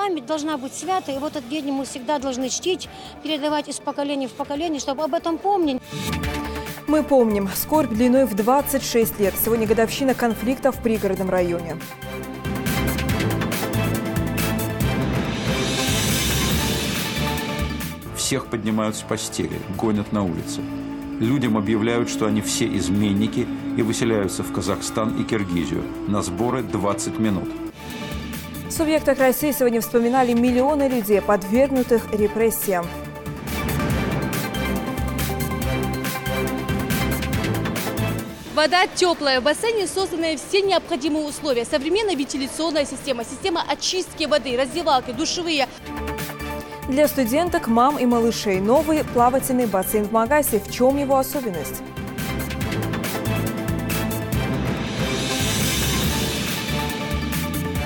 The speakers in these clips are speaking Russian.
память должна быть святой, и в этот день мы всегда должны чтить, передавать из поколения в поколение, чтобы об этом помнить. Мы помним. Скорбь длиной в 26 лет. Сегодня годовщина конфликта в пригородном районе. Всех поднимают с постели, гонят на улицы. Людям объявляют, что они все изменники и выселяются в Казахстан и Киргизию. На сборы 20 минут. В субъектах России сегодня вспоминали миллионы людей, подвергнутых репрессиям. Вода теплая, в бассейне созданы все необходимые условия. Современная вентиляционная система, система очистки воды, раздевалки, душевые. Для студенток, мам и малышей новый плавательный бассейн в Магасе. В чем его особенность?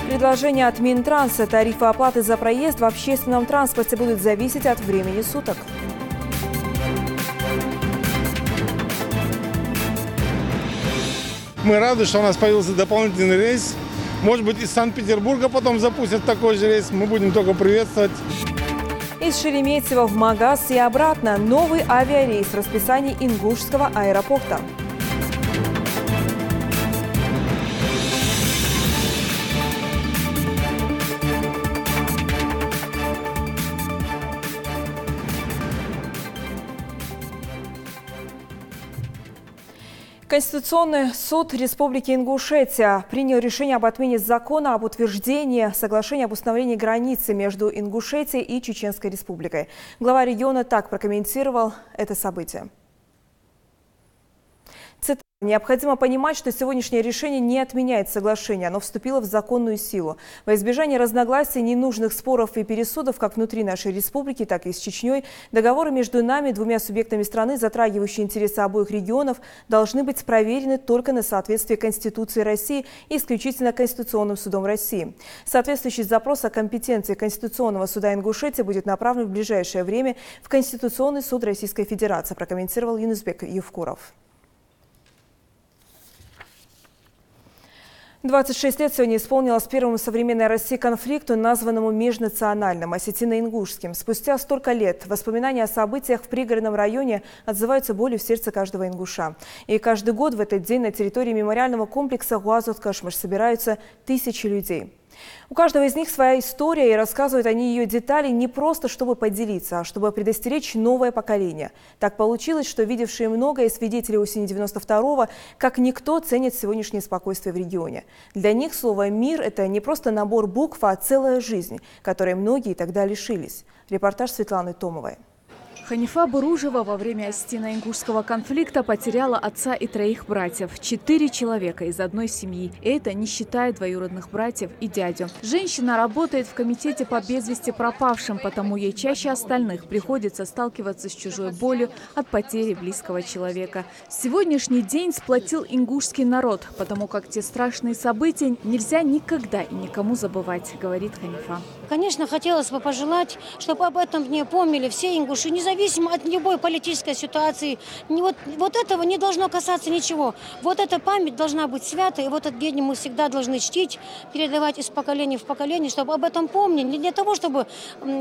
Предложение от Минтранса. Тарифы оплаты за проезд в общественном транспорте будут зависеть от времени суток. Мы рады, что у нас появился дополнительный рейс. Может быть, из Санкт-Петербурга потом запустят такой же рейс. Мы будем только приветствовать. Из Шереметьево в Магас и обратно новый авиарейс в расписании Ингушского аэропорта. Конституционный суд Республики Ингушетия принял решение об отмене закона об утверждении соглашения об установлении границы между Ингушетией и Чеченской Республикой. Глава региона так прокомментировал это событие. Цитата. «Необходимо понимать, что сегодняшнее решение не отменяет соглашение, оно вступило в законную силу. Во избежание разногласий, ненужных споров и пересудов как внутри нашей республики, так и с Чечней, договоры между нами, двумя субъектами страны, затрагивающие интересы обоих регионов, должны быть проверены только на соответствие Конституции России и исключительно Конституционным судом России. Соответствующий запрос о компетенции Конституционного суда Ингушетии будет направлен в ближайшее время в Конституционный суд Российской Федерации», прокомментировал Юнусбек Евкуров. 26 лет сегодня исполнилось первому в современной России конфликту, названному межнациональным, осетино-ингушским. Спустя столько лет воспоминания о событиях в пригородном районе отзываются болью в сердце каждого ингуша. И каждый год в этот день на территории мемориального комплекса Гуазот-Кашмыш собираются тысячи людей. У каждого из них своя история, и рассказывают они ее детали не просто чтобы поделиться, а чтобы предостеречь новое поколение. Так получилось, что видевшие многое свидетели осени 92-го, как никто, ценят сегодняшнее спокойствие в регионе. Для них слово «мир» – это не просто набор букв, а целая жизнь, которой многие тогда лишились. Репортаж Светланы Томовой. Ханифа Буружева во время осетино-ингушского конфликта потеряла отца и 3 братьев. 4 человека из одной семьи. И это не считая двоюродных братьев и дядю. Женщина работает в комитете по без вести пропавшим, потому ей чаще остальных приходится сталкиваться с чужой болью от потери близкого человека. Сегодняшний день сплотил ингушский народ, потому как те страшные события нельзя никогда и никому забывать, говорит Ханифа. Конечно, хотелось бы пожелать, чтобы об этом дне помнили все ингуши, независимо от любой политической ситуации. Вот этого не должно касаться ничего. Вот эта память должна быть святой, и в этот день мы всегда должны чтить, передавать из поколения в поколение, чтобы об этом помнили. Не для того, чтобы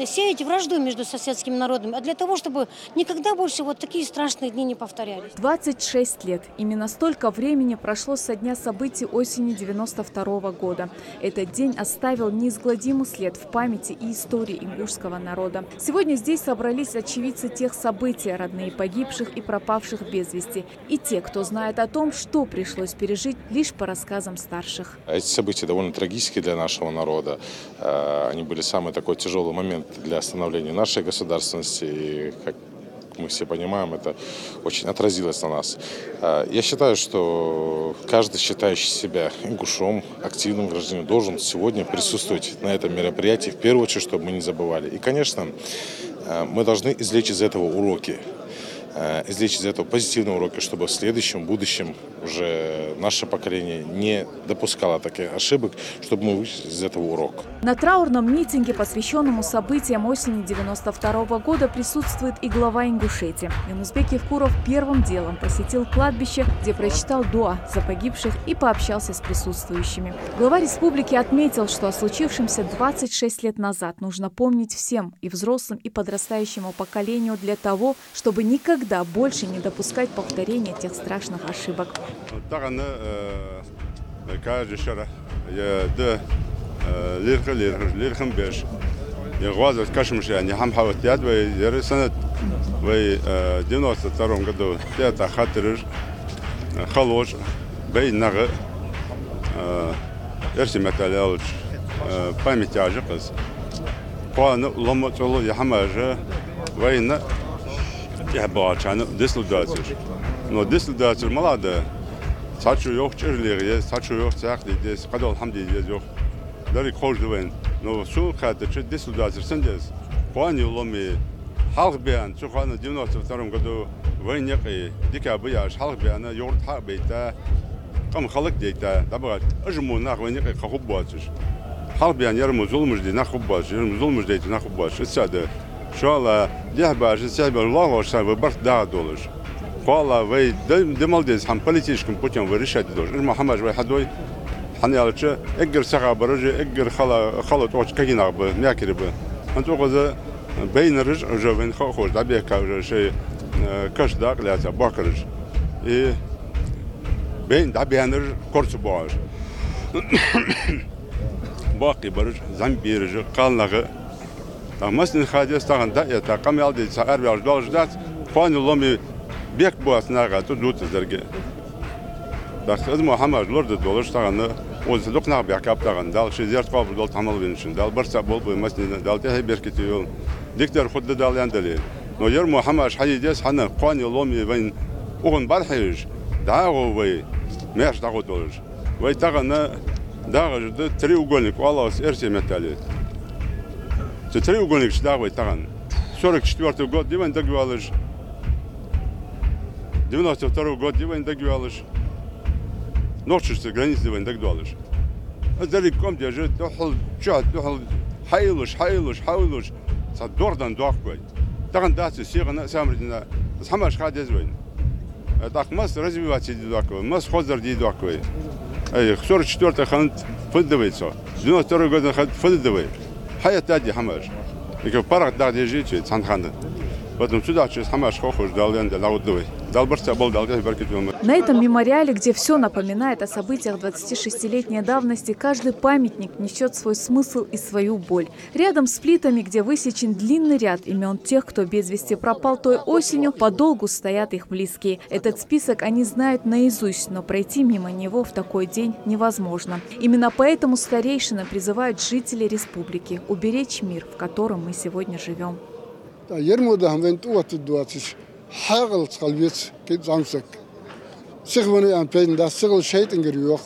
сеять вражду между соседскими народами, а для того, чтобы никогда больше вот такие страшные дни не повторялись. 26 лет. Именно столько времени прошло со дня событий осени 92-го года. Этот день оставил неизгладимый след в памяти и истории ингушского народа. Сегодня здесь собрались очевидцы тех событий, родные погибших и пропавших без вести, и те, кто знает о том, что пришлось пережить лишь по рассказам старших. Эти события довольно трагические для нашего народа. Они были самый такой тяжелый момент для становления нашей государственности. И, как мы все понимаем, это очень отразилось на нас. Я считаю, что каждый, считающий себя ингушом, активным гражданином, должен сегодня присутствовать на этом мероприятии, в первую очередь, чтобы мы не забывали. И, конечно, мы должны извлечь из этого уроки. извлечь из этого позитивные уроки, чтобы в следующем, будущем уже наше поколение не допускало таких ошибок, чтобы мы вышли из этого урока. На траурном митинге, посвященному событиям осени 92 года, присутствует и глава Ингушетии. Юнусбек Евкуров первым делом посетил кладбище, где прочитал дуа за погибших и пообщался с присутствующими. Глава республики отметил, что о случившемся 26 лет назад нужно помнить всем, и взрослым, и подрастающему поколению, для того, чтобы никогда больше не допускать повторения тех страшных ошибок. Но дислидатор молодая, сачу yok чирлиге, сачу yok цахлидес, кадал хамдидес yok. Дарик хождвен, но су хатче дислидатор сендес. Пани ломи халк бян, чухана 92 году войнеки, дикабияш халк бяна юрт хабита, кам халк дейта, табат, ажму нах войнеки хуббатш. Халк бян ярму зулмужди нахуббатш, ярму зулмужди нахуббатш. Саде. Шала дяхбаш, сябе лаваш сабе барт да долаш. Кала вы демалдез хам политическим путем вы решать должны. Мухаммад вы хадой ханялче эггер сага барыжи эггер хала точ кагинар бы мякер бы. Анту гоза бейнерж уже вен хохож да бека уже шей каш да ляца бакрж. И бейн да бейнер корч баш. Баки барыж замбирж калнагы. Тамасын хадис таган да я такам алды сагар бяж долждат. Фан ломи бек буасынарға тут зерге. Дақсыз Мухаммад лорды долыш тағаны, өзі лұқнақ бек аптаған, дал шезерт қабыл дол тамал беншін, дал бірса бол бұймасынен, дал тәхе беркеті ел, диктер құдды дал яндали. Но ер Мухаммад хайидес ханы қуаны ломи вайын оғын бар хайыш, дағу вай, мәш дағу долыш. Вай тағаны дағы жыды треугольник, Аллахыс әрсе металі. Треугольник шыдағы вай таған. 44 год диван дагуалыш. 92 год диван дагуалыш. Ночишься границы диван дагуалыш. Далеком держи, дохл чат, дохл хайлыш. Садордан дохкой. Таган дасы сигана самридина. Самаш хадез вайн. Так мас развиваться дидакой, мас хозар дидакой. 44 хан фуддывается. 92 год хан фуддывай. Хаят тади хамаш. И как парах да держите цанханы. Потом сюда через хамаш хохуш дал янда лаудовый. На этом мемориале, где все напоминает о событиях 26-летней давности, каждый памятник несет свой смысл и свою боль. Рядом с плитами, где высечен длинный ряд имен тех, кто без вести пропал той осенью, подолгу стоят их близкие. Этот список они знают наизусть, но пройти мимо него в такой день невозможно. Именно поэтому старейшины призывают жителей республики уберечь мир, в котором мы сегодня живем. Hagel zal wits kit zamsek. Zeg wanneer aan pijn dat zegel scheid in geruog.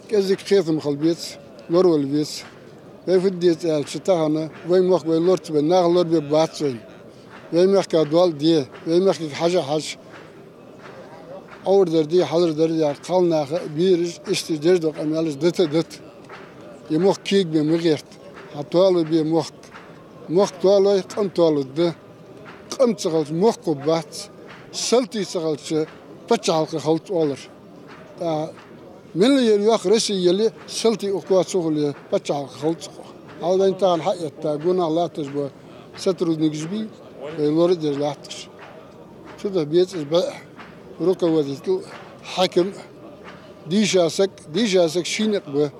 Kes ik geef hem galbits, lorwel wits. Wij vinden dit al zitahane. Wij mag bij lort bij nagel lort bij baatsen. Wij mag kadwal die. Wij mag ik haj. Ouder die haller die kal nage bier is de derde ook en alles dit. Je mag kiek bij megeert. Hatwal bij mag twaalf kan twaalf de. قمتغلت مخقبات سلتي تغلت بتشعلق خلط أولر من اللي يروح رسي يلي سلتي أقوات سهل بتشعلق خلط هذا أنت عن حقيقة تقولنا الله تجبر ستر نجبي لورد جلاتش شو ده بيت بقى روكا وديتل حاكم ديجاسك شينك به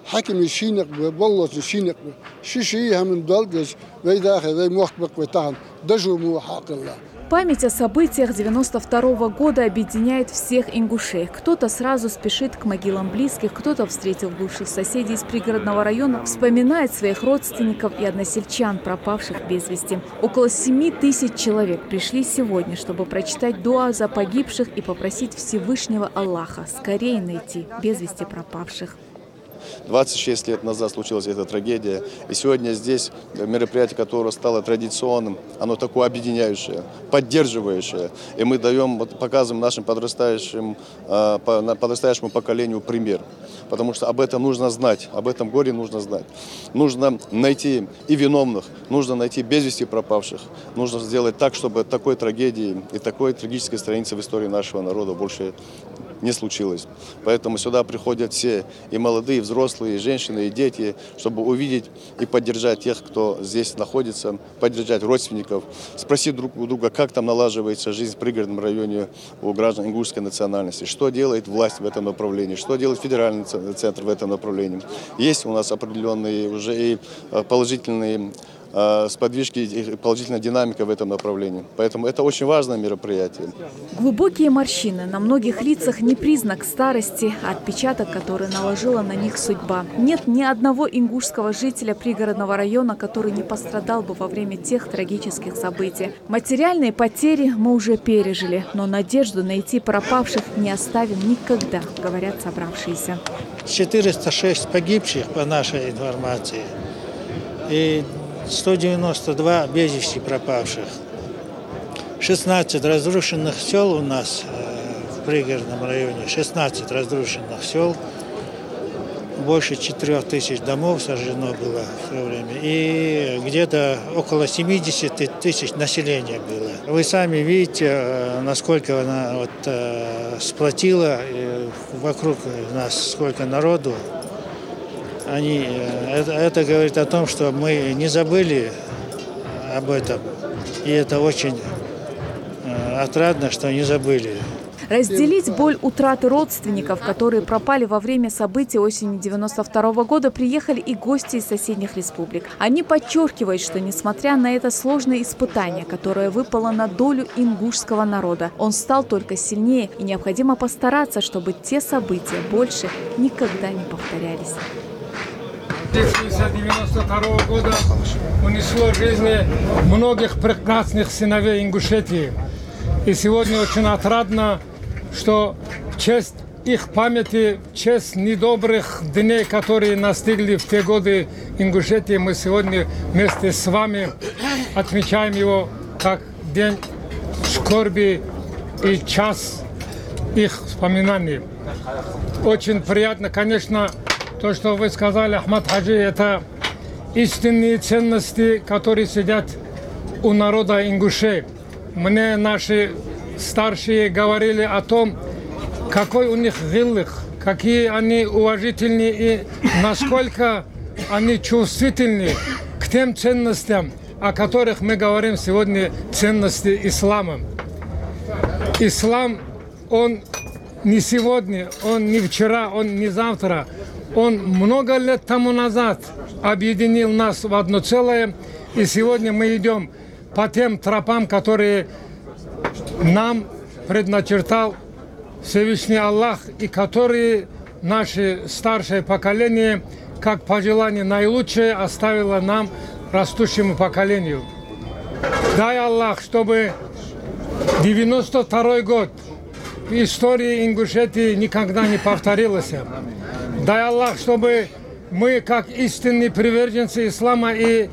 حاكم يشينك به بالله يشينك به شيء هم دالجش ويداخل وي مخبق وتعن دجو حق الله. Память о событиях 92 года объединяет всех ингушей. Кто-то сразу спешит к могилам близких, кто-то, встретив бывших соседей из пригородного района, вспоминает своих родственников и односельчан, пропавших без вести. Около 7 тысяч человек пришли сегодня, чтобы прочитать дуа за погибших и попросить Всевышнего Аллаха скорее найти без вести пропавших. 26 лет назад случилась эта трагедия. И сегодня здесь мероприятие, которое стало традиционным, оно такое объединяющее, поддерживающее. И мы показываем нашим подрастающему поколению пример. Потому что об этом нужно знать, об этом горе нужно знать. Нужно найти и виновных, нужно найти без вести пропавших. Нужно сделать так, чтобы такой трагедии и такой трагической страницы в истории нашего народа больше не случилось. Поэтому сюда приходят все, и молодые, и взрослые, и женщины, и дети, чтобы увидеть и поддержать тех, кто здесь находится, поддержать родственников, спросить друг у друга, как там налаживается жизнь в пригородном районе у граждан ингушской национальности, что делает власть в этом направлении, что делает федеральный центр в этом направлении. Есть у нас определенные уже и положительные сподвижки и положительная динамика в этом направлении. Поэтому это очень важное мероприятие. Глубокие морщины на многих лицах не признак старости, а отпечаток, который наложила на них судьба. Нет ни одного ингушского жителя пригородного района, который не пострадал бы во время тех трагических событий. Материальные потери мы уже пережили, но надежду найти пропавших не оставим никогда, говорят собравшиеся. 406 погибших по нашей информации и 192 без вести пропавших. 16 разрушенных сел у нас в пригородном районе. 16 разрушенных сел. Больше 4000 домов сожжено было в свое время. И где-то около 70 тысяч населения было. Вы сами видите, насколько она сплотила вокруг нас, сколько народу. Это говорит о том, что мы не забыли об этом. И это очень отрадно, что не забыли. Разделить боль утраты родственников, которые пропали во время событий осени 1992 года, приехали и гости из соседних республик. Они подчеркивают, что несмотря на это сложное испытание, которое выпало на долю ингушского народа, он стал только сильнее, и необходимо постараться, чтобы те события больше никогда не повторялись. 1992 года унесло жизни многих прекрасных сыновей Ингушетии. И сегодня очень отрадно, что в честь их памяти, в честь недобрых дней, которые настигли в те годы Ингушетии, мы сегодня вместе с вами отмечаем его как день скорби и час их вспоминаний. Очень приятно, конечно, то, что вы сказали, Ахмад Хаджи, это истинные ценности, которые сидят у народа ингушей. Мне наши старшие говорили о том, какой у них гиллых, какие они уважительные и насколько они чувствительны к тем ценностям, о которых мы говорим сегодня, ценности ислама. Ислам, он не сегодня, он не вчера, он не завтра. Он много лет тому назад объединил нас в одно целое, и сегодня мы идем по тем тропам, которые нам предначертал Всевышний Аллах, и которые наше старшее поколение, как пожелание наилучшее, оставило нам, растущему поколению. Дай Аллах, чтобы 92-й год в истории Ингушетии никогда не повторился. Дай Аллах, чтобы мы, как истинные приверженцы ислама и,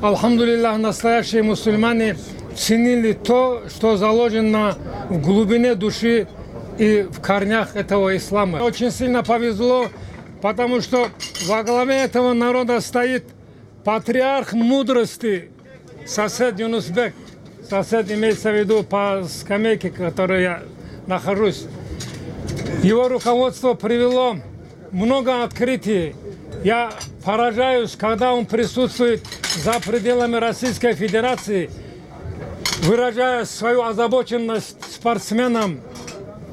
алхамдулиллах, настоящие мусульмане, ценили то, что заложено в глубине души и в корнях этого ислама. Очень сильно повезло, потому что во главе этого народа стоит патриарх мудрости, сосед Юнусбек. Сосед имеется в виду по скамейке, в которой я нахожусь. Его руководство привело много открытий. Я поражаюсь, когда он присутствует за пределами Российской Федерации, выражая свою озабоченность спортсменам,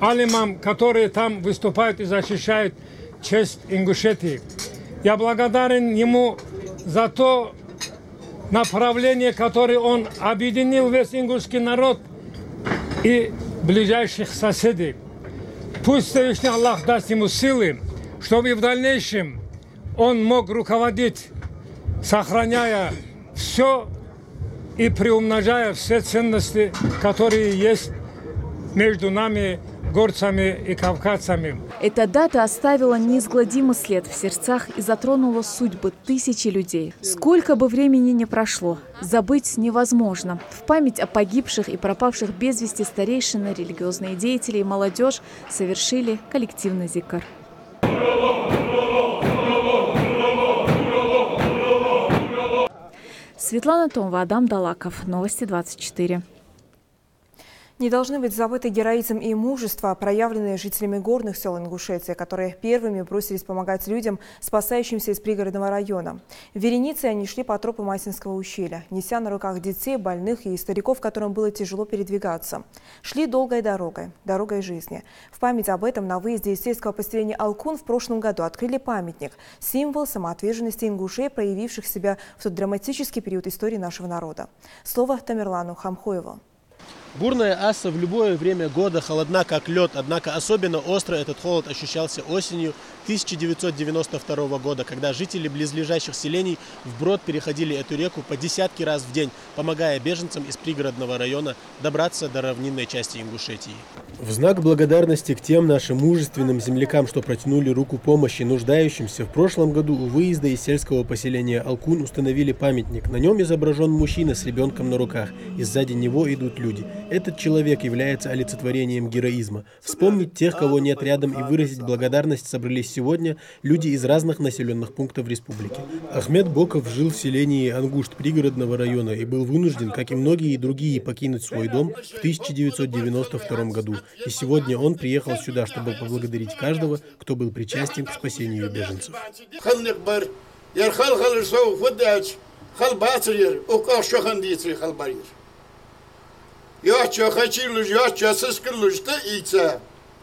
алимам, которые там выступают и защищают честь Ингушетии. Я благодарен ему за то направление, которое он объединил весь ингушский народ и ближайших соседей. Пусть Всевышний Аллах даст ему силы, чтобы в дальнейшем он мог руководить, сохраняя все и приумножая все ценности, которые есть между нами горцами и кавказцами. Эта дата оставила неизгладимый след в сердцах и затронула судьбы тысячи людей. Сколько бы времени ни прошло, забыть невозможно. В память о погибших и пропавших без вести старейшины, религиозные деятели и молодежь совершили коллективный зикр. Светлана Томова, Адам Далаков. Новости 24. Не должны быть забыты героизм и мужество, проявленные жителями горных сел Ингушетии, которые первыми бросились помогать людям, спасающимся из пригородного района. Вереницей они шли по тропам Асинского ущелья, неся на руках детей, больных и стариков, которым было тяжело передвигаться. Шли долгой дорогой жизни. В память об этом на выезде из сельского поселения Алкун в прошлом году открыли памятник – символ самоотверженности ингушей, проявивших себя в тот драматический период истории нашего народа. Слово Тамерлану Хамхоеву. Бурная Аса в любое время года холодна как лед, однако особенно остро этот холод ощущался осенью 1992 года, когда жители близлежащих селений вброд переходили эту реку по десятки раз в день, помогая беженцам из пригородного района добраться до равнинной части Ингушетии. В знак благодарности к тем нашим мужественным землякам, что протянули руку помощи нуждающимся, в прошлом году у выезда из сельского поселения Алкун установили памятник. На нем изображен мужчина с ребенком на руках, и сзади него идут люди. Этот человек является олицетворением героизма. Вспомнить тех, кого нет рядом, и выразить благодарность собрались сегодня люди из разных населенных пунктов республики. Ахмед Боков жил в селении Ангушт пригородного района и был вынужден, как и многие другие, покинуть свой дом в 1992 году. И сегодня он приехал сюда, чтобы поблагодарить каждого, кто был причастен к спасению беженцев. Yaşça kaçırılır, yaşça sıskırılır da içe.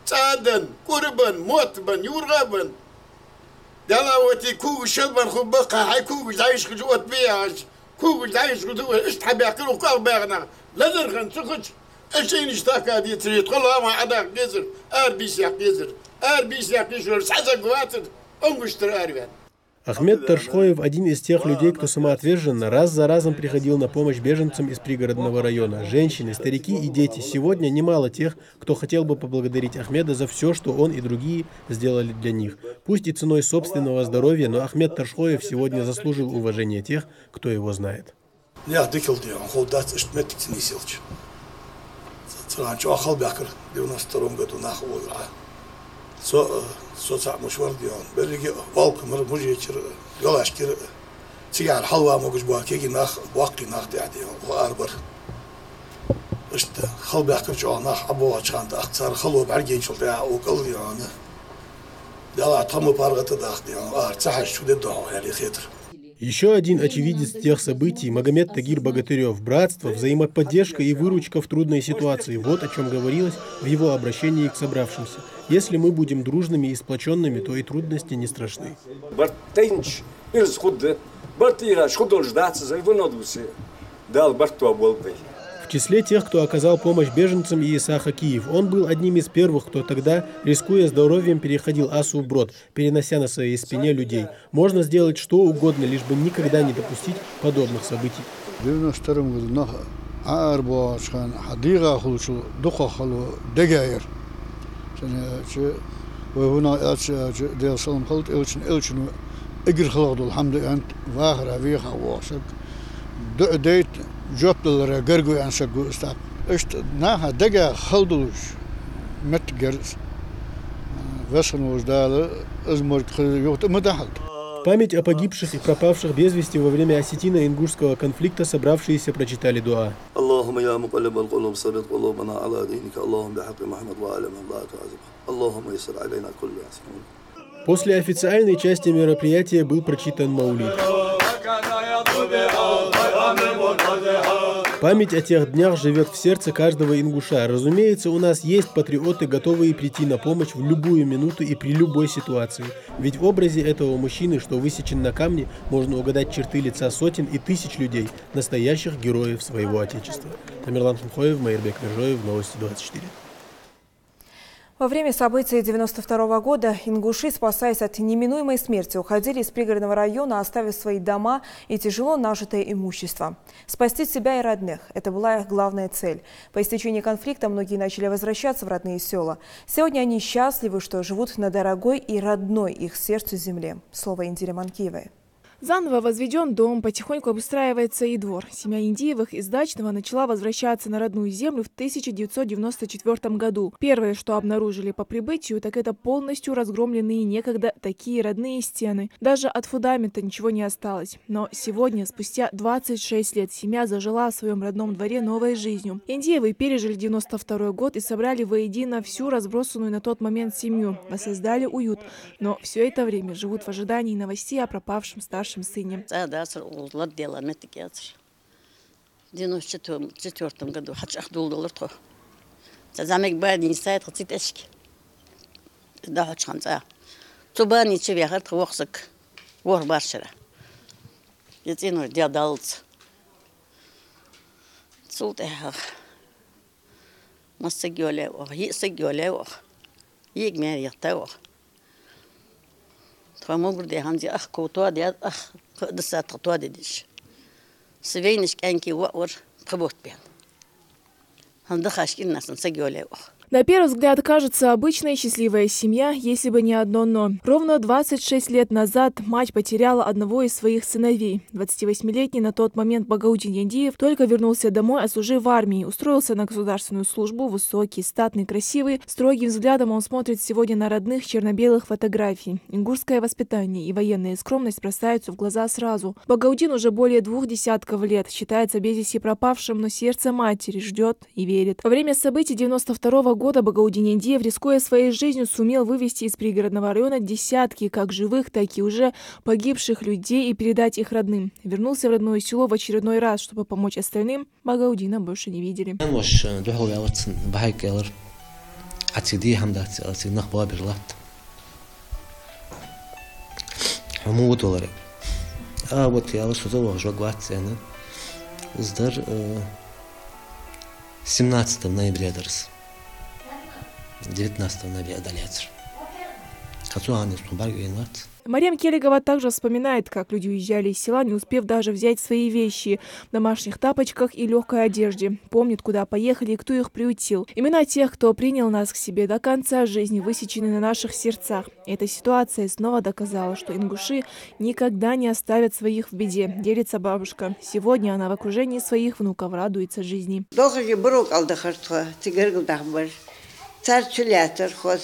Çadın, kurban, mutban, yurgaban. Dalavati kugu şalban khubqa, hay kugu dayış kuju otbiyaj. Kugu dayış kuju isthabaqir uqal bağna. Lazırgan çıkıç. Eşeğin iştaka diye trit. Kallama adak gezir. Erbisyak gezir. Erbisyak gezir. Saza guatır. Onguştur erven. Ахмед Таршхоев – один из тех людей, кто самоотверженно раз за разом приходил на помощь беженцам из пригородного района. Женщины, старики и дети. Сегодня немало тех, кто хотел бы поблагодарить Ахмеда за все, что он и другие сделали для них. Пусть и ценой собственного здоровья, но Ахмед Таршхоев сегодня заслужил уважения тех, кто его знает. Sosa muşvar diyor. Belki valkımır mujechir yolaşkir sigar halva moguş bu kegi nah vakti nah diyor. O arbar. İşte halbakır çoğuna abo açanda aktar halva bergen çolda ya o kalır yani. Dala tamı pargatı da diyor. Artsah şu de doğ yani xetr. Еще один очевидец тех событий – Магомед Тагир Богатырев. Братство, взаимоподдержка и выручка в трудной ситуации – вот о чем говорилось в его обращении к собравшимся. Если мы будем дружными и сплоченными, то и трудности не страшны. В числе тех, кто оказал помощь беженцам, и Иса Хакиев. Он был одним из первых, кто тогда, рискуя здоровьем, переходил Асу вброд, перенося на своей спине людей. Можно сделать что угодно, лишь бы никогда не допустить подобных событий. Joplara gargu ansagu stap. Ist naha dega khalduluş metgers. Вешено ждали, память о погибших и пропавших без вести во время осетино-ингушского конфликта собравшиеся прочитали дуа. После официальной части мероприятия был прочитан маулид. Память о тех днях живет в сердце каждого ингуша. Разумеется, у нас есть патриоты, готовые прийти на помощь в любую минуту и при любой ситуации. Ведь в образе этого мужчины, что высечен на камне, можно угадать черты лица сотен и тысяч людей, настоящих героев своего Отечества. Тамерлан Хамхоев, Майырбек Миржоев, Новости 24. Во время событий 1992 года ингуши, спасаясь от неминуемой смерти, уходили из пригородного района, оставив свои дома и тяжело нажитое имущество. Спасти себя и родных – это была их главная цель. По истечении конфликта многие начали возвращаться в родные села. Сегодня они счастливы, что живут на дорогой и родной их сердцу земле. Слово Индире Манкиевой. Заново возведен дом, потихоньку обустраивается и двор. Семья Индиевых из дачного начала возвращаться на родную землю в 1994 году. Первое, что обнаружили по прибытию, так это полностью разгромленные некогда такие родные стены. Даже от фундамента ничего не осталось. Но сегодня, спустя 26 лет, семья зажила в своем родном дворе новой жизнью. Индиевы пережили 92 год и собрали воедино всю разбросанную на тот момент семью, воссоздали уют. Но все это время живут в ожидании новостей о пропавшем старшем сыне. В 1994 году замек бани сайт цитешки. Да хачанца. Цубани чевяхат хвохсак. Вор баршера. Ятину дядалц. Цултех. Массагёле, есагёле. Егмер ятао. Трамогр де ханди ах коуто де ах десат то дедиш. Свейниш канки вор пробот бен. Хандахашкин нас сагёле. На первый взгляд кажется обычная счастливая семья, если бы не одно «но». Ровно 26 лет назад мать потеряла одного из своих сыновей. 28-летний на тот момент Багаудин Индиев только вернулся домой, отслужив в армии, устроился на государственную службу, высокий, статный, красивый. Строгим взглядом он смотрит сегодня на родных черно-белых фотографий. Ингушское воспитание и военная скромность бросаются в глаза сразу. Багаудин уже более 2 десятков лет считается без вести пропавшим, но сердце матери ждет и верит. Во время событий 92 года Багаудин Индиев, рискуя своей жизнью, сумел вывести из пригородного района десятки как живых, так и уже погибших людей и передать их родным. Вернулся в родное село в очередной раз, чтобы помочь остальным. Багаудина больше не видели. Дарс. 19 ноября далец. Мариам Келигова также вспоминает, как люди уезжали из села, не успев даже взять свои вещи в домашних тапочках и легкой одежде. Помнит, куда поехали и кто их приютил. Имена тех, кто принял нас к себе до конца жизни, высечены на наших сердцах. Эта ситуация снова доказала, что ингуши никогда не оставят своих в беде, делится бабушка. Сегодня она в окружении своих внуков радуется жизни. Царь Чулятер ход,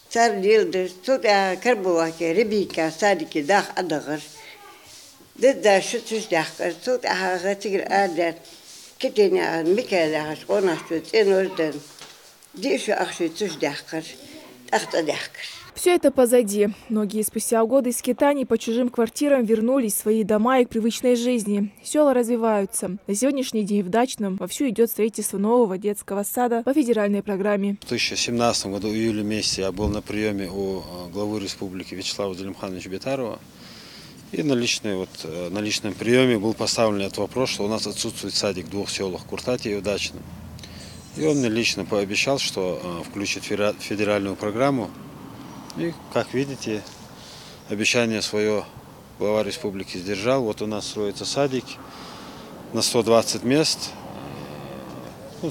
царь Лилдер, тут я карбуваки, ребика, садики, дах адагар. Да шутуш дахкар, тут я гатигр адер, китеня микелахаш, онашут, энорден. Дишу ахшутуш дахкар, ахта дахкар. Все это позади. Многие спустя годы скитаний по чужим квартирам вернулись в свои дома и к привычной жизни. Села развиваются. На сегодняшний день в Дачном вовсю идет строительство нового детского сада по федеральной программе. В 2017 году, в июле месяце, я был на приеме у главы республики Вячеслава Зелимхановича Бетарова. И на личном приеме был поставлен этот вопрос, что у нас отсутствует садик в 2 селах, Куртате и в Дачном. И он мне лично пообещал, что включит федеральную программу. И, как видите, обещание свое глава республики сдержал. Вот у нас строится садик на 120 мест.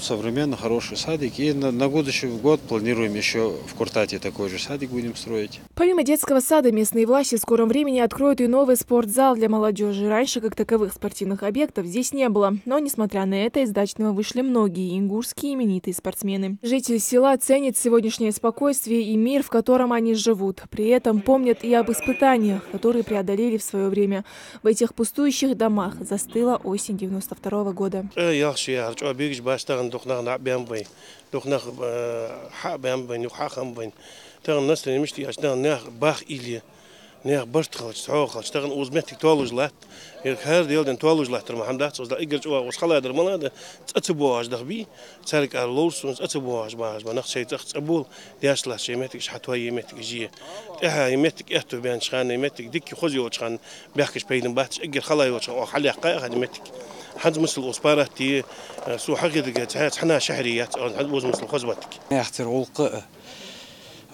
Современно хороший садик. И на будущий год планируем еще в Куртате такой же садик будем строить. Помимо детского сада, местные власти в скором времени откроют и новый спортзал для молодежи. Раньше, как таковых спортивных объектов, здесь не было. Но, несмотря на это, из Дачного вышли многие ингушские именитые спортсмены. Жители села ценят сегодняшнее спокойствие и мир, в котором они живут. При этом помнят и об испытаниях, которые преодолели в свое время. В этих пустующих домах застыла осень 92 года. دخناغ نعبيان بين دخناغ حق بيان بين وحاخم بين تغن نسل مشتي أشتغل ناخ باخ إلي ناخ برتخل تحوخل اشتغل وزمتك تولج لات هذا يلدن تولج لات ترى محمد صوص لا إجر جوا وصخلا هذا المال هذا تأتبوه أجدخ بي تسارك على لورسون تأتبوه أجمع ما نخ شيء تخت أبول دياش لا شيء متك شحتوي يمتك جيه إها يمتك إحتو بين شخان يمتك ديك خزي وشخان بيحكش بينهم باتش إجر خلا وشخان وحلي حقائق هذا متك حد مثل أسبارتي سو حقيقة حنا شهريات أو حد مثل خزبتك. يختار ولق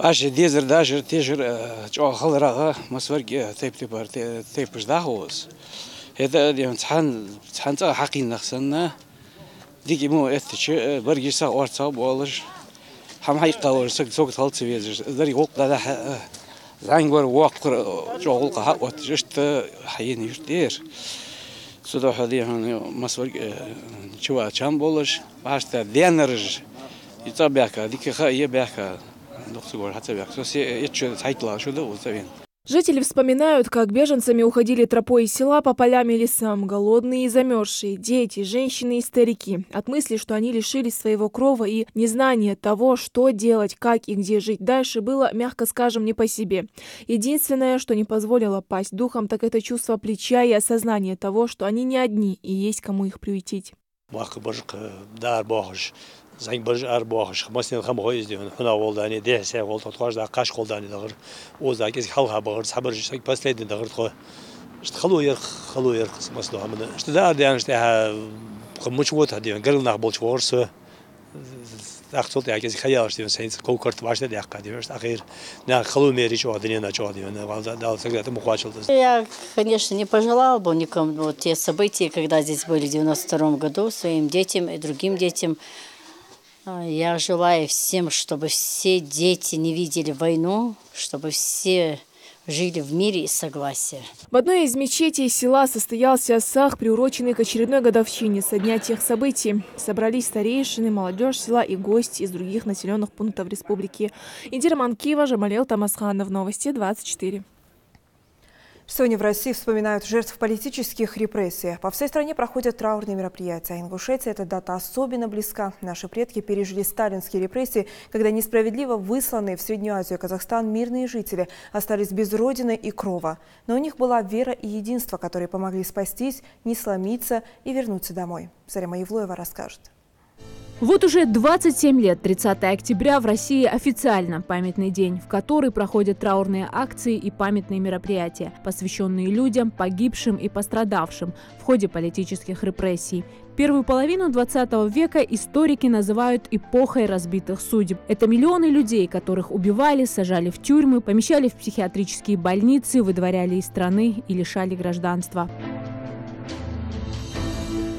أجر ديزر داجر تيجر جو خلرها مسورج تيب جداهوس هذا اليوم تحن حقين نخسنا ديك مو أثش برجع سا أرتاب والش هم حقيقة ورسك سوق ثالث سويز ذري وقت هذا زانجور وقت جو ولق وتجشت حيين يشتير سودا هذه مسورج شو أشام بولش بعشت دينرج يتابعك ديك خاية بيعك. Жители вспоминают, как беженцами уходили тропой из села по полям и лесам, голодные и замерзшие, дети, женщины и старики. От мысли, что они лишились своего крова и незнания того, что делать, как и где жить дальше, было, мягко скажем, не по себе. Единственное, что не позволило пасть духом, так это чувство плеча и осознание того, что они не одни и есть кому их приютить. زنگ برج باهش خمسين خم هايز ديون هنا والداني ده سه والد تقاش ده قش والداني دغر وزا كيس خلها بغر صبر شيء بس ليد دغر تخو خلو يرخص مثلا من اشتدار يعني اشتها مش وقت هديون قال نقبل شورس اختصلت يعني كيس خياش ديون سينس كوكرت باش ده يحكي ديون اخير نا خلو ميري شو هدينا نا شو هدينا да согрето мухвачил. Я, конечно, не пожелал бы никому вот те события, когда здесь были в 92 году, своим детям и другим детям. Я желаю всем, чтобы все дети не видели войну, чтобы все жили в мире и согласии. В одной из мечетей села состоялся сах, приуроченный к очередной годовщине со дня тех событий. Собрались старейшины, молодежь села и гости из других населенных пунктов республики. Индира Манкива, Жамалел Тамасханов. Новости 24. Сегодня в России вспоминают жертв политических репрессий. По всей стране проходят траурные мероприятия. Ингушетии эта дата особенно близка. Наши предки пережили сталинские репрессии, когда несправедливо высланные в Среднюю Азию и Казахстан мирные жители остались без родины и крова. Но у них была вера и единство, которые помогли спастись, не сломиться и вернуться домой. Зарема Евлоева расскажет. Вот уже 27 лет, 30 октября, в России официально памятный день, в который проходят траурные акции и памятные мероприятия, посвященные людям, погибшим и пострадавшим в ходе политических репрессий. Первую половину 20 века историки называют эпохой разбитых судеб. Это миллионы людей, которых убивали, сажали в тюрьмы, помещали в психиатрические больницы, выдворяли из страны и лишали гражданства.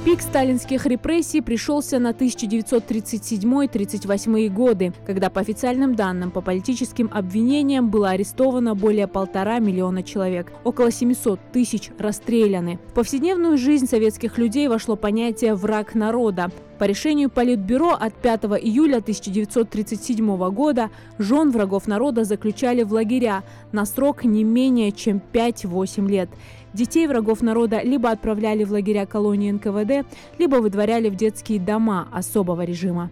Пик сталинских репрессий пришелся на 1937-1938 годы, когда по официальным данным по политическим обвинениям было арестовано более 1,5 миллиона человек. Около 700 тысяч расстреляны. В повседневную жизнь советских людей вошло понятие «враг народа». По решению Политбюро от 5 июля 1937 года жен врагов народа заключали в лагеря на срок не менее чем 5-8 лет. Детей врагов народа либо отправляли в лагеря колонии НКВД, либо выдворяли в детские дома особого режима.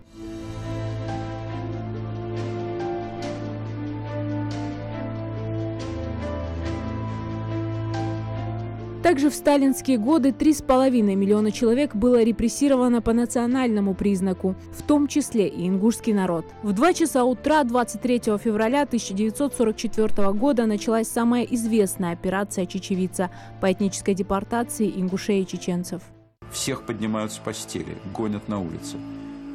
Также в сталинские годы 3,5 миллиона человек было репрессировано по национальному признаку, в том числе и ингушский народ. В 2 часа утра 23 февраля 1944 года началась самая известная операция «Чечевица» по этнической депортации ингушей и чеченцев. Всех поднимают с постели, гонят на улицы.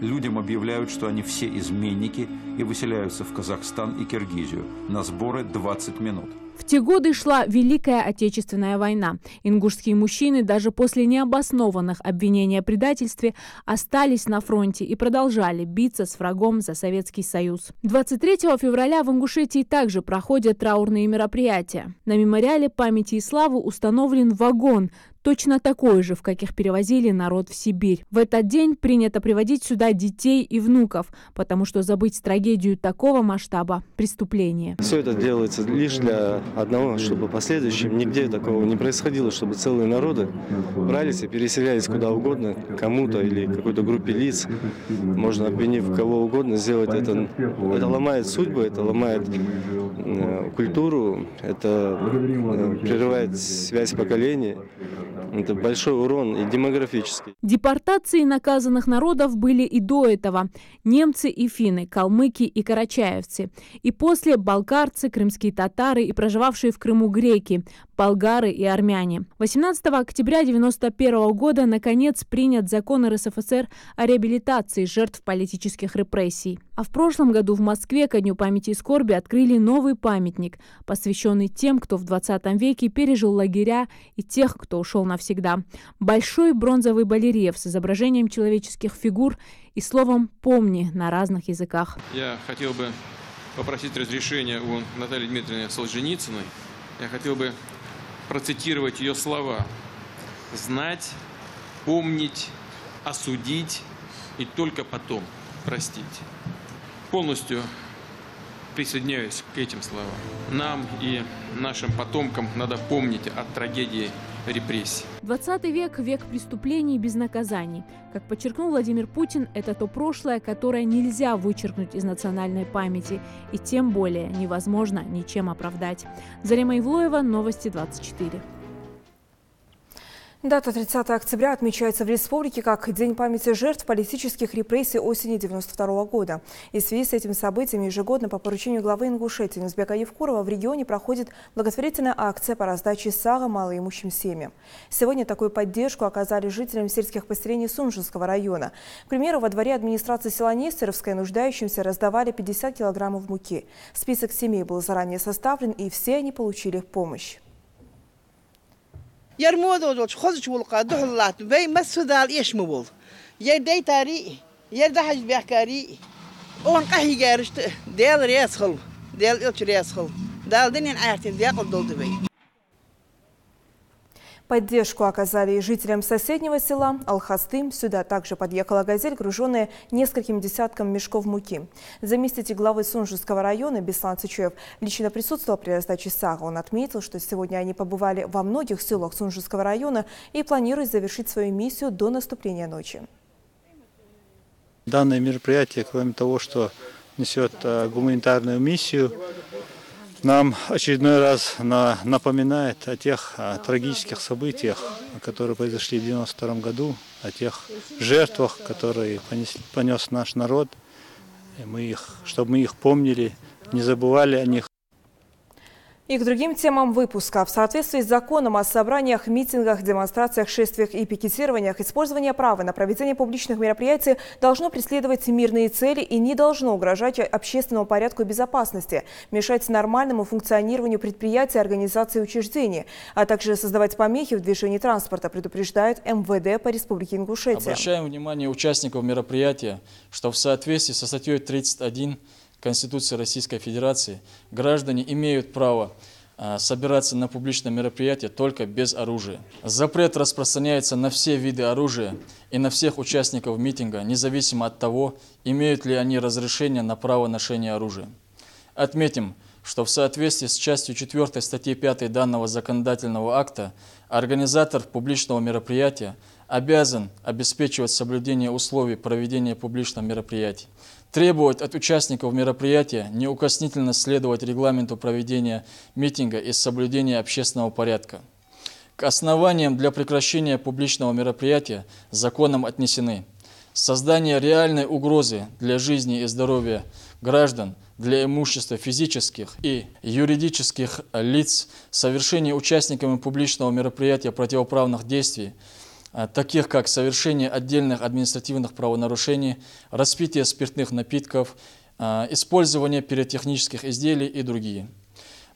Людям объявляют, что они все изменники и выселяются в Казахстан и Киргизию. На сборы 20 минут. В те годы шла Великая Отечественная война. Ингушские мужчины даже после необоснованных обвинений о предательстве остались на фронте и продолжали биться с врагом за Советский Союз. 23 февраля в Ингушетии также проходят траурные мероприятия. На мемориале памяти и славы установлен вагон, точно такой же, в каких перевозили народ в Сибирь. В этот день принято приводить сюда детей и внуков, потому что забыть трагедию такого масштаба – преступление. Все это делается лишь для одного, чтобы в последующем нигде такого не происходило, чтобы целые народы брались и переселялись куда угодно, кому-то или какой-то группе лиц. Можно, обвинив кого угодно, сделать это. Это ломает судьбу, это ломает культуру, это прерывает связь поколений. Это большой урон и демографический. Депортации наказанных народов были и до этого. Немцы и финны, калмыки и карачаевцы. И после болгарцы, крымские татары и проживавшие в Крыму греки, болгары и армяне. 18 октября 1991 года наконец принят закон РСФСР о реабилитации жертв политических репрессий. А в прошлом году в Москве ко Дню памяти и скорби открыли новый памятник, посвященный тем, кто в 20 веке пережил лагеря, и тех, кто ушел навсегда. Большой бронзовый барельеф с изображением человеческих фигур и словом «помни» на разных языках. Я хотел бы попросить разрешения у Натальи Дмитриевны Солженицыной. Я хотел бы процитировать ее слова: «Знать, помнить, осудить и только потом простить». Полностью присоединяюсь к этим словам. Нам и нашим потомкам надо помнить о трагедии репрессий. 20 век – век преступлений без наказаний. Как подчеркнул Владимир Путин, это то прошлое, которое нельзя вычеркнуть из национальной памяти, и тем более невозможно ничем оправдать. Зарема Ивлоева, Новости 24. Дата 30 октября отмечается в республике как День памяти жертв политических репрессий осени 1992 года. И в связи с этим событием ежегодно по поручению главы Ингушетии Нузбека Евкурова в регионе проходит благотворительная акция по раздаче сала малоимущим семьям. Сегодня такую поддержку оказали жителям сельских поселений Сунжинского района. К примеру, во дворе администрации села Нестеровское нуждающимся раздавали 50 килограммов муки. Список семей был заранее составлен, и все они получили помощь. يرمودو خذش والقادو حلات بي مسودال إيش مبول يدي تاري يدحج بحكاري أون قحي جارشت ديال رياسخل ديال إلش رياسخل دال دنيا عارتين ديال دول دبي. Поддержку оказали и жителям соседнего села Алхастым. Сюда также подъехала «Газель», груженная нескольким десяткам мешков муки. Заместитель главы Сунжинского района Беслан Цычуев лично присутствовал при раздаче сала. Он отметил, что сегодня они побывали во многих селах Сунжинского района и планируют завершить свою миссию до наступления ночи. Данное мероприятие, кроме того, что несет гуманитарную миссию, нам очередной раз напоминает о тех трагических событиях, которые произошли в 1992 году, о тех жертвах, которые понес наш народ. И чтобы мы их помнили, не забывали о них. И к другим темам выпуска. В соответствии с законом о собраниях, митингах, демонстрациях, шествиях и пикетированиях, использование права на проведение публичных мероприятий должно преследовать мирные цели и не должно угрожать общественному порядку и безопасности, мешать нормальному функционированию предприятий, организаций и учреждений, а также создавать помехи в движении транспорта, предупреждает МВД по Республике Ингушетия. Обращаем внимание участников мероприятия, что в соответствии со статьей 31 Конституции Российской Федерации граждане имеют право собираться на публичное мероприятие только без оружия. Запрет распространяется на все виды оружия и на всех участников митинга, независимо от того, имеют ли они разрешение на право ношения оружия. Отметим, что в соответствии с частью 4 статьи 5 данного законодательного акта организатор публичного мероприятия обязан обеспечивать соблюдение условий проведения публичных мероприятий, требовать от участников мероприятия неукоснительно следовать регламенту проведения митинга и соблюдения общественного порядка. К основаниям для прекращения публичного мероприятия законом отнесены создание реальной угрозы для жизни и здоровья граждан, для имущества физических и юридических лиц, совершение участниками публичного мероприятия противоправных действий, таких как совершение отдельных административных правонарушений, распитие спиртных напитков, использование пиротехнических изделий и другие.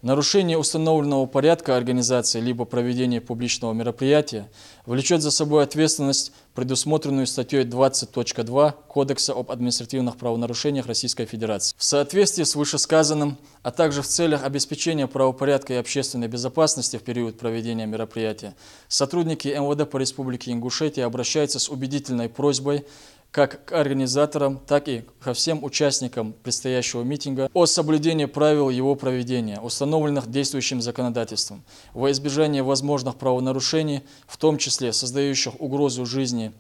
Нарушение установленного порядка организации либо проведения публичного мероприятия влечет за собой ответственность, предусмотренную статьей 20.2 Кодекса об административных правонарушениях Российской Федерации. В соответствии с вышесказанным, а также в целях обеспечения правопорядка и общественной безопасности в период проведения мероприятия, сотрудники МВД по Республике Ингушетия обращаются с убедительной просьбой как к организаторам, так и ко всем участникам предстоящего митинга о соблюдении правил его проведения, установленных действующим законодательством, во избежание возможных правонарушений, в том числе создающих угрозу жизни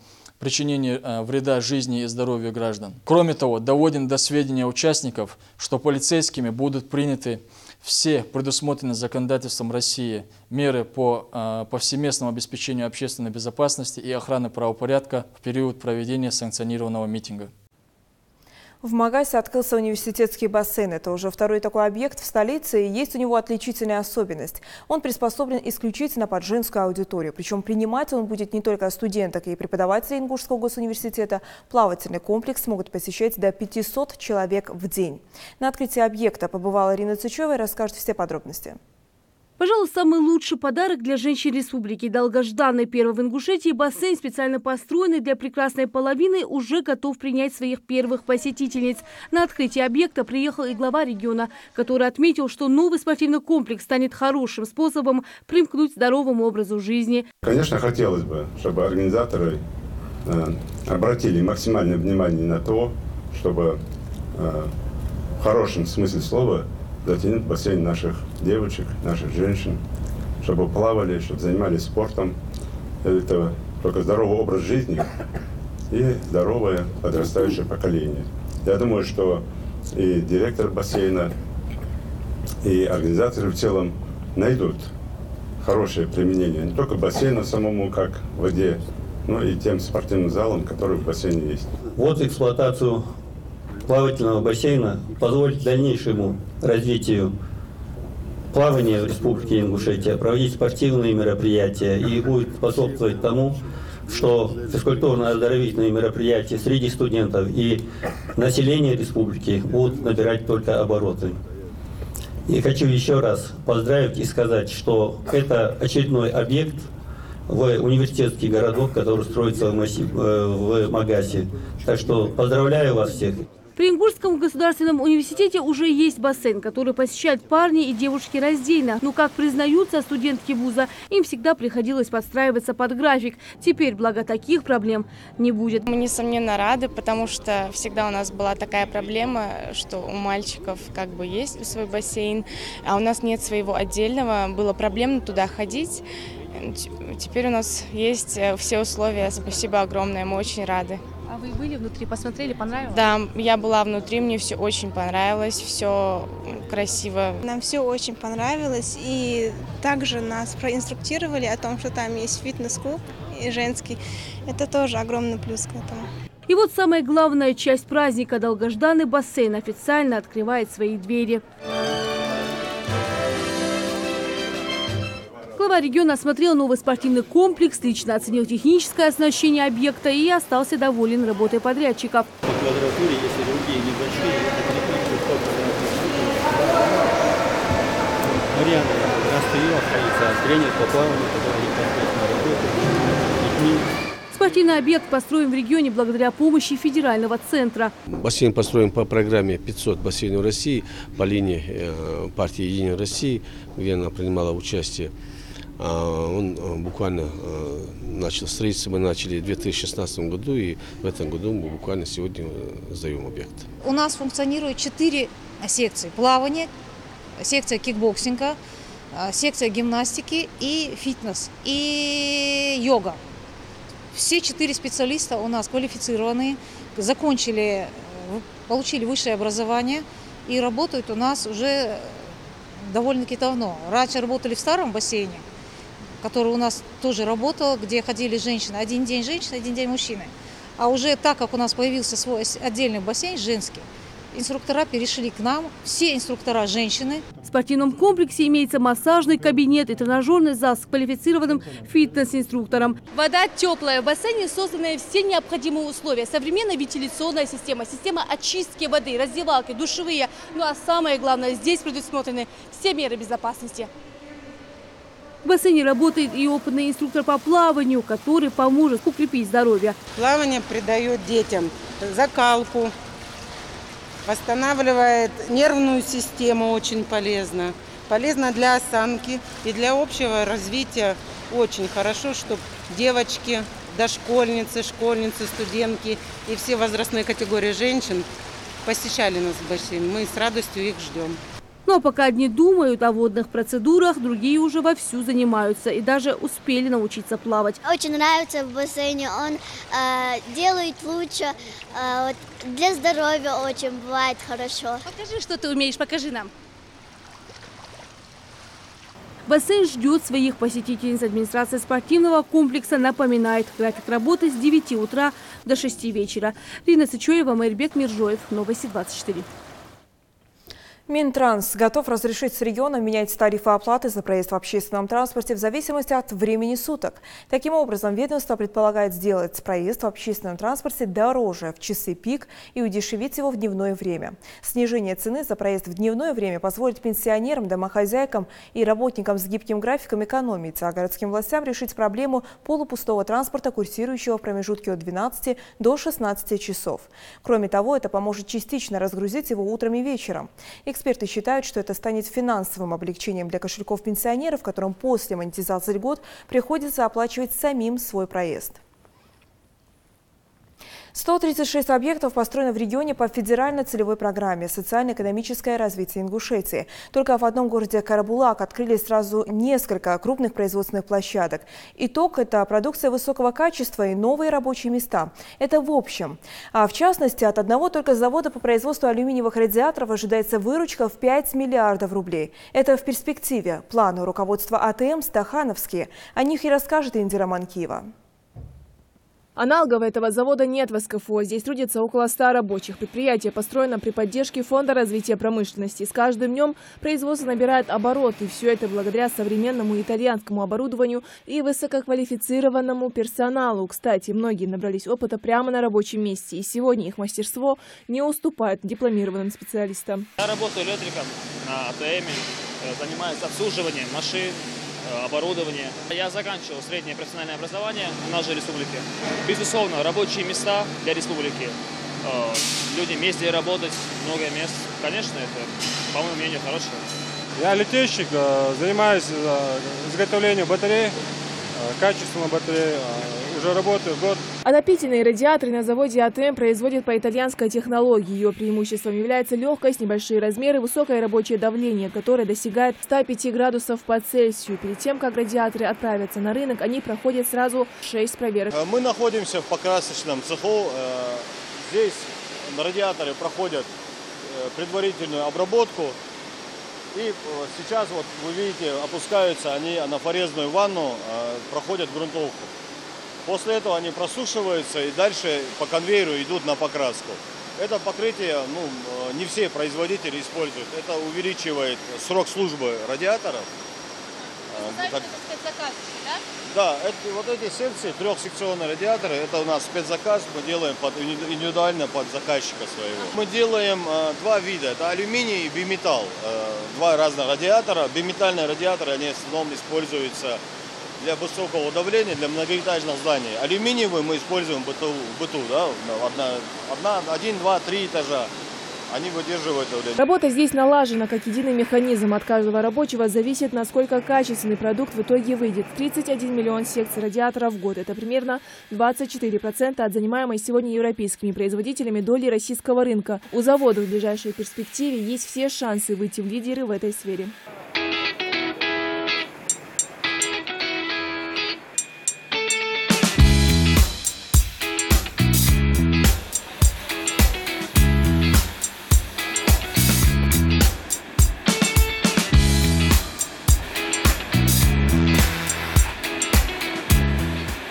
причинения вреда жизни и здоровью граждан. Кроме того, доводим до сведения участников, что полицейскими будут приняты все предусмотренные законодательством России меры по повсеместному обеспечению общественной безопасности и охраны правопорядка в период проведения санкционированного митинга. В Магасе открылся университетский бассейн. Это уже второй такой объект в столице, и есть у него отличительная особенность. Он приспособлен исключительно под женскую аудиторию. Причем принимать он будет не только студенток и преподавателей Ингушского госуниверситета. Плавательный комплекс могут посещать до 500 человек в день. На открытии объекта побывала Ирина Цычева и расскажет все подробности. Пожалуй, самый лучший подарок для женщин республики. Долгожданный первый в Ингушетии бассейн, специально построенный для прекрасной половины, уже готов принять своих первых посетительниц. На открытие объекта приехал и глава региона, который отметил, что новый спортивный комплекс станет хорошим способом примкнуть к здоровому образу жизни. Конечно, хотелось бы, чтобы организаторы обратили максимальное внимание на то, чтобы в хорошем смысле слова затянуть бассейн наших девочек, наших женщин, чтобы плавали, чтобы занимались спортом. Это только здоровый образ жизни и здоровое подрастающее поколение. Я думаю, что и директор бассейна, и организаторы в целом найдут хорошее применение не только бассейну самому, как в воде, но и тем спортивным залам, которые в бассейне есть. Вот эксплуатацию плавательного бассейна позволит дальнейшему развитию плавания в Республике Ингушетия, проводить спортивные мероприятия и будет способствовать тому, что физкультурно-оздоровительные мероприятия среди студентов и населения республики будут набирать только обороты. И хочу еще раз поздравить и сказать, что это очередной объект в университетский городок, который строится в Магасе. Так что поздравляю вас всех. При Ингушском государственном университете уже есть бассейн, который посещают парни и девушки раздельно. Но, как признаются студентки вуза, им всегда приходилось подстраиваться под график. Теперь, благо, таких проблем не будет. Мы, несомненно, рады, потому что всегда у нас была такая проблема, что у мальчиков как бы есть свой бассейн, а у нас нет своего отдельного. Было проблемно туда ходить. Теперь у нас есть все условия. Спасибо огромное, мы очень рады. А вы были внутри, посмотрели, понравилось? Да, я была внутри, мне все очень понравилось, все красиво. Нам все очень понравилось, и также нас проинструктировали о том, что там есть фитнес-клуб и женский. Это тоже огромный плюс к этому. И вот самая главная часть праздника – долгожданный бассейн официально открывает свои двери. Глава региона осмотрел новый спортивный комплекс, лично оценил техническое оснащение объекта и остался доволен работой подрядчиков. По квадратуре, если другие небольшие, Марьяна остается тренер по плаванию, который непосредственно работает. Спортивный объект построен в регионе благодаря помощи федерального центра. Бассейн построен по программе 500 бассейнов России, по линии партии «Единая Россия», где она принимала участие. Он буквально начал строиться, мы начали в 2016 году, и в этом году мы буквально сегодня сдаем объект. У нас функционирует 4 секции: плавание, секция кикбоксинга, секция гимнастики и фитнес, и йога. Все 4 специалиста у нас квалифицированные, закончили, получили высшее образование и работают у нас уже довольно-таки давно. Раньше работали в старом бассейне, который у нас тоже работал, где ходили женщины. Один день женщины, один день мужчины. А уже так как у нас появился свой отдельный бассейн женский, инструктора перешли к нам, все инструктора женщины. В спортивном комплексе имеется массажный кабинет и тренажерный зал с квалифицированным фитнес-инструктором. Вода теплая, в бассейне созданы все необходимые условия. Современная вентиляционная система, система очистки воды, раздевалки, душевые. Ну а самое главное, здесь предусмотрены все меры безопасности. В бассейне работает и опытный инструктор по плаванию, который поможет укрепить здоровье. Плавание придает детям закалку, восстанавливает нервную систему, очень полезно. Полезно для осанки и для общего развития. Очень хорошо, чтобы девочки, дошкольницы, школьницы, студентки и все возрастные категории женщин посещали нас в бассейн. Мы с радостью их ждем. Но пока одни думают о водных процедурах, другие уже вовсю занимаются и даже успели научиться плавать. Очень нравится в бассейне, он делает лучше, для здоровья очень бывает хорошо. Покажи, что ты умеешь, покажи нам. Бассейн ждет своих посетительниц. Администрация спортивного комплекса напоминает, график работы с 9 утра до 6 вечера. Рина Сычоева, Майрбек Миржоев, Новости 24. Минтранс готов разрешить с регионом менять тарифы оплаты за проезд в общественном транспорте в зависимости от времени суток. Таким образом, ведомство предполагает сделать проезд в общественном транспорте дороже в часы пик и удешевить его в дневное время. Снижение цены за проезд в дневное время позволит пенсионерам, домохозяйкам и работникам с гибким графиком экономить, а городским властям решить проблему полупустого транспорта, курсирующего в промежутке от 12 до 16 часов. Кроме того, это поможет частично разгрузить его утром и вечером. Эксперты считают, что это станет финансовым облегчением для кошельков пенсионеров, которым после монетизации льгот приходится оплачивать самим свой проезд. 136 объектов построено в регионе по федеральной целевой программе «Социально-экономическое развитие Ингушетии». Только в одном городе Карабулак открылись сразу несколько крупных производственных площадок. Итог – это продукция высокого качества и новые рабочие места. Это в общем. А в частности, от одного только завода по производству алюминиевых радиаторов ожидается выручка в 5 миллиардов рублей. Это в перспективе. Планы руководства АТМ стахановские. О них и расскажет Индира Манкиева. Аналогов этого завода нет в СКФО. Здесь трудится около 100 рабочих. Предприятие построено при поддержке Фонда развития промышленности. С каждым днем производство набирает обороты. И все это благодаря современному итальянскому оборудованию и высококвалифицированному персоналу. Кстати, многие набрались опыта прямо на рабочем месте. И сегодня их мастерство не уступает дипломированным специалистам. Я работаю электриком на АТМ, занимаюсь обслуживанием машин, оборудование. Я заканчивал среднее профессиональное образование в нашей республике. Безусловно, рабочие места для республики. Люди вместе работать, много мест. Конечно, это, по моему мнению, хорошее. Я литейщик, занимаюсь изготовлением батарей, качественной батареи. Уже работаю год. Отопительные радиаторы на заводе АТМ производят по итальянской технологии. Ее преимуществом является легкость, небольшие размеры, высокое рабочее давление, которое достигает 105 градусов по Цельсию. Перед тем, как радиаторы отправятся на рынок, они проходят сразу 6 проверок. Мы находимся в покрасочном цеху. Здесь радиаторы проходят предварительную обработку. И сейчас, вот вы видите, опускаются они на форезную ванну, проходят грунтовку. После этого они просушиваются и дальше по конвейеру идут на покраску. Это покрытие не все производители используют. Это увеличивает срок службы радиаторов. Да, вот эти секции, трехсекционные радиаторы, это у нас спецзаказ, мы делаем индивидуально под заказчика своего. Мы делаем два вида, это алюминий и биметалл. Два разных радиатора. Биметальные радиаторы, они в основном используются для высокого давления, для многоэтажных зданий. Алюминиевые мы используем в быту, да, 1, 2, 3 этажа. Они выдерживают давление. Работа здесь налажена как единый механизм. От каждого рабочего зависит, насколько качественный продукт в итоге выйдет. 31 миллион секций радиаторов в год. Это примерно 24% от занимаемой сегодня европейскими производителями доли российского рынка. У завода в ближайшей перспективе есть все шансы выйти в лидеры в этой сфере.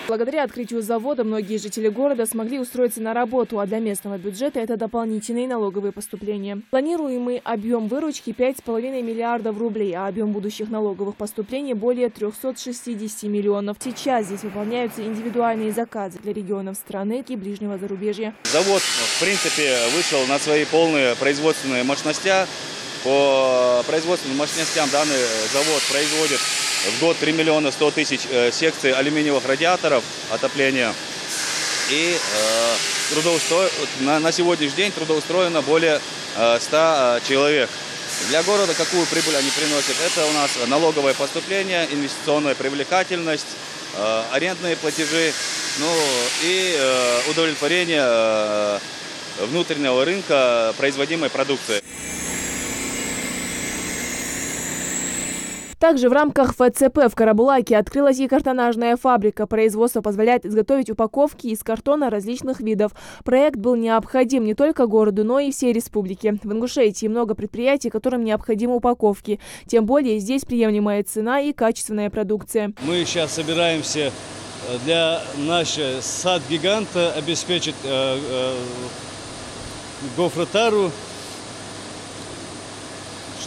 Благодаря открытию завода многие жители города смогли устроиться на работу, а для местного бюджета это дополнительные налоговые поступления. Планируемый объем выручки 5,5 миллиардов рублей, а объем будущих налоговых поступлений более 360 миллионов. Сейчас здесь выполняются индивидуальные заказы для регионов страны и ближнего зарубежья. Завод, в принципе, вышел на свои полные производственные мощности. По производственным мощностям данный завод производит в год 3 миллиона 100 тысяч секций алюминиевых радиаторов отопления. И на сегодняшний день трудоустроено более 100 человек. Для города какую прибыль они приносят? Это у нас налоговое поступление, инвестиционная привлекательность, арендные платежи, и удовлетворение внутреннего рынка производимой продукции. Также в рамках ФЦП в Карабулаке открылась и картонажная фабрика. Производство позволяет изготовить упаковки из картона различных видов. Проект был необходим не только городу, но и всей республике. В Ингушетии много предприятий, которым необходимы упаковки. Тем более здесь приемлемая цена и качественная продукция. Мы сейчас собираемся для нашего сад-гиганта обеспечить гофротару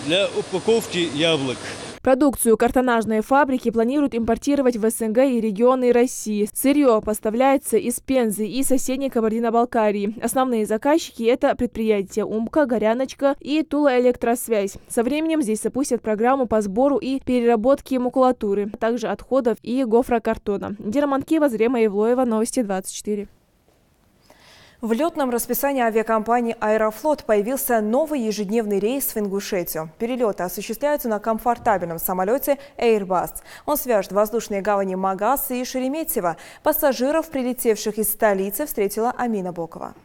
для упаковки яблок. Продукцию картонажной фабрики планируют импортировать в СНГ и регионы России. Сырье поставляется из Пензы и соседней Кабардино-Балкарии. Основные заказчики – это предприятия Умка, Горяночка и Тула-Электросвязь. Со временем здесь запустят программу по сбору и переработке макулатуры, а также отходов и гофрокартона. Дира Манкива, Зрема Евлоева, Новости 24. В летном расписании авиакомпании «Аэрофлот» появился новый ежедневный рейс в Ингушетию. Перелеты осуществляются на комфортабельном самолете Airbus. Он свяжет воздушные гавани Магас и Шереметьево. Пассажиров, прилетевших из столицы, встретила Амина Бокова.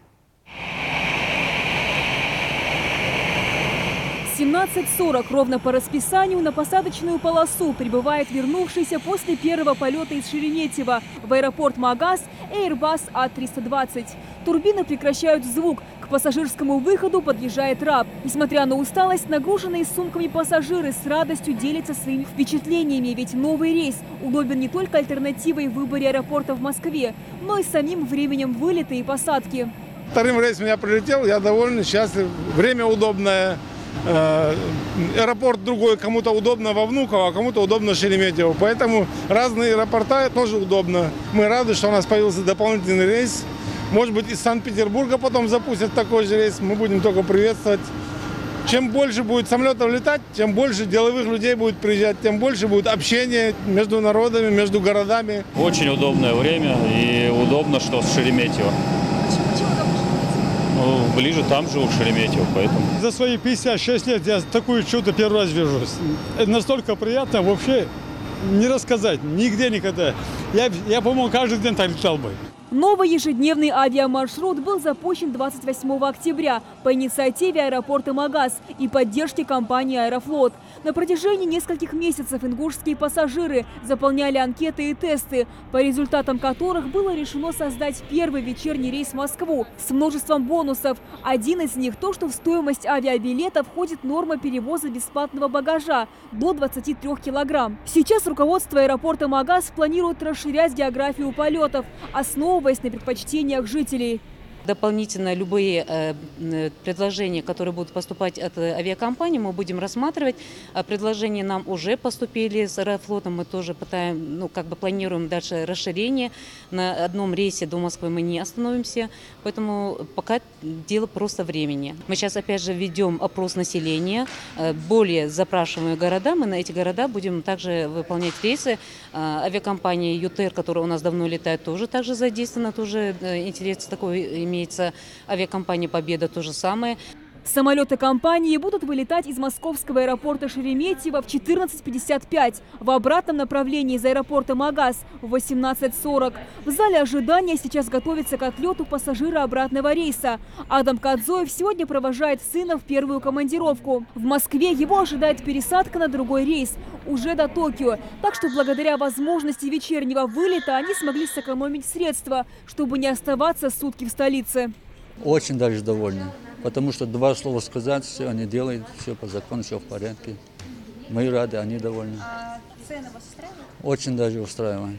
17:40 ровно по расписанию на посадочную полосу прибывает вернувшийся после первого полета из Шереметьево в аэропорт Магас Airbus A320. Турбины прекращают звук. К пассажирскому выходу подъезжает РАП. Несмотря на усталость, нагруженные сумками пассажиры с радостью делятся своими впечатлениями, ведь новый рейс удобен не только альтернативой в выборе аэропорта в Москве, но и самим временем вылета и посадки. Вторым рейсом я прилетел, я довольно счастлив. Время удобное. Аэропорт другой, кому-то удобно во Внуково, а кому-то удобно в Шереметьево. Поэтому разные аэропорта тоже удобно. Мы рады, что у нас появился дополнительный рейс. Может быть, из Санкт-Петербурга потом запустят такой же рейс. Мы будем только приветствовать. Чем больше будет самолетов летать, тем больше деловых людей будет приезжать, тем больше будет общения между народами, между городами. Очень удобное время и удобно, что в Шереметьево. Ближе там живу, в Шереметьево, поэтому. За свои 56 лет я такое чудо первый раз вижу. Это настолько приятно, вообще не рассказать, нигде никогда. Я по-моему, каждый день так летал бы. Новый ежедневный авиамаршрут был запущен 28 октября по инициативе аэропорта Магас и поддержке компании «Аэрофлот». На протяжении нескольких месяцев ингушские пассажиры заполняли анкеты и тесты, по результатам которых было решено создать первый вечерний рейс в Москву с множеством бонусов. Один из них – то, что в стоимость авиабилета входит норма перевоза бесплатного багажа до 23 килограмм. Сейчас руководство аэропорта Магас планирует расширять географию полетов, основываясь на предпочтениях жителей. Дополнительно любые предложения, которые будут поступать от авиакомпании, мы будем рассматривать. Предложения нам уже поступили с Аэрофлотом. Мы тоже планируем дальше расширение. На одном рейсе до Москвы мы не остановимся. Поэтому пока дело просто времени. Мы сейчас опять же ведем опрос населения. Более запрашиваемые города. Мы на эти города будем также выполнять рейсы. Авиакомпания ЮТР, которая у нас давно летает, тоже также задействована. Тоже интерес такой имеется. Авиакомпания «Победа» то же самое. Самолеты компании будут вылетать из московского аэропорта Шереметьево в 14:55, в обратном направлении из аэропорта Магас в 18:40. В зале ожидания сейчас готовится к отлету пассажира обратного рейса. Адам Кадзоев сегодня провожает сына в первую командировку. В Москве его ожидает пересадка на другой рейс, уже до Токио. Так что благодаря возможности вечернего вылета они смогли сэкономить средства, чтобы не оставаться сутки в столице. Очень даже довольны. Потому что два слова сказать, все они делают, все по закону, все в порядке. Мы рады, они довольны. А цены вас устраивают? Очень даже устраивают.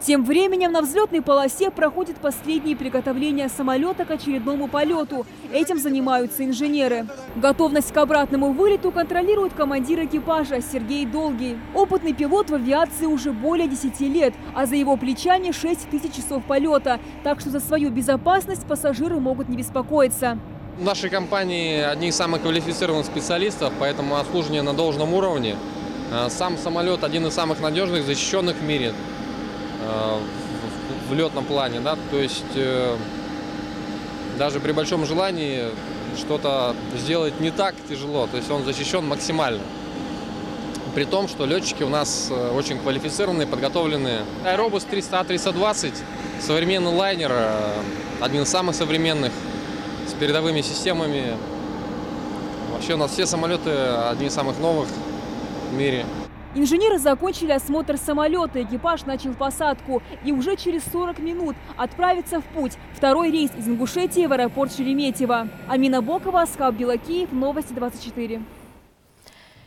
Тем временем на взлетной полосе проходят последние приготовления самолета к очередному полету. Этим занимаются инженеры. Готовность к обратному вылету контролирует командир экипажа Сергей Долгий. Опытный пилот в авиации уже более 10 лет, а за его плечами 6000 часов полета. Так что за свою безопасность пассажиры могут не беспокоиться. В нашей компании одни из самых квалифицированных специалистов, поэтому обслуживание на должном уровне. Сам самолет один из самых надежных, защищенных в мире в летном плане. Да? То есть даже при большом желании что-то сделать не так тяжело. То есть он защищен максимально. При том, что летчики у нас очень квалифицированные, подготовленные. Аэробус 300-320, современный лайнер, один из самых современных, с передовыми системами. Вообще у нас все самолеты одни из самых новых в мире. Инженеры закончили осмотр самолета, экипаж начал посадку и уже через 40 минут отправится в путь. Второй рейс из Ингушетии в аэропорт Шереметьево. Амина Бокова, Асхаб Белакиев, Новости 24.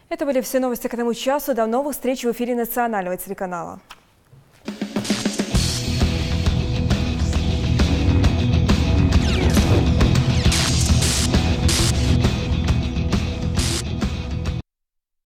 Это были все новости к этому часу. До новых встреч в эфире национального телеканала.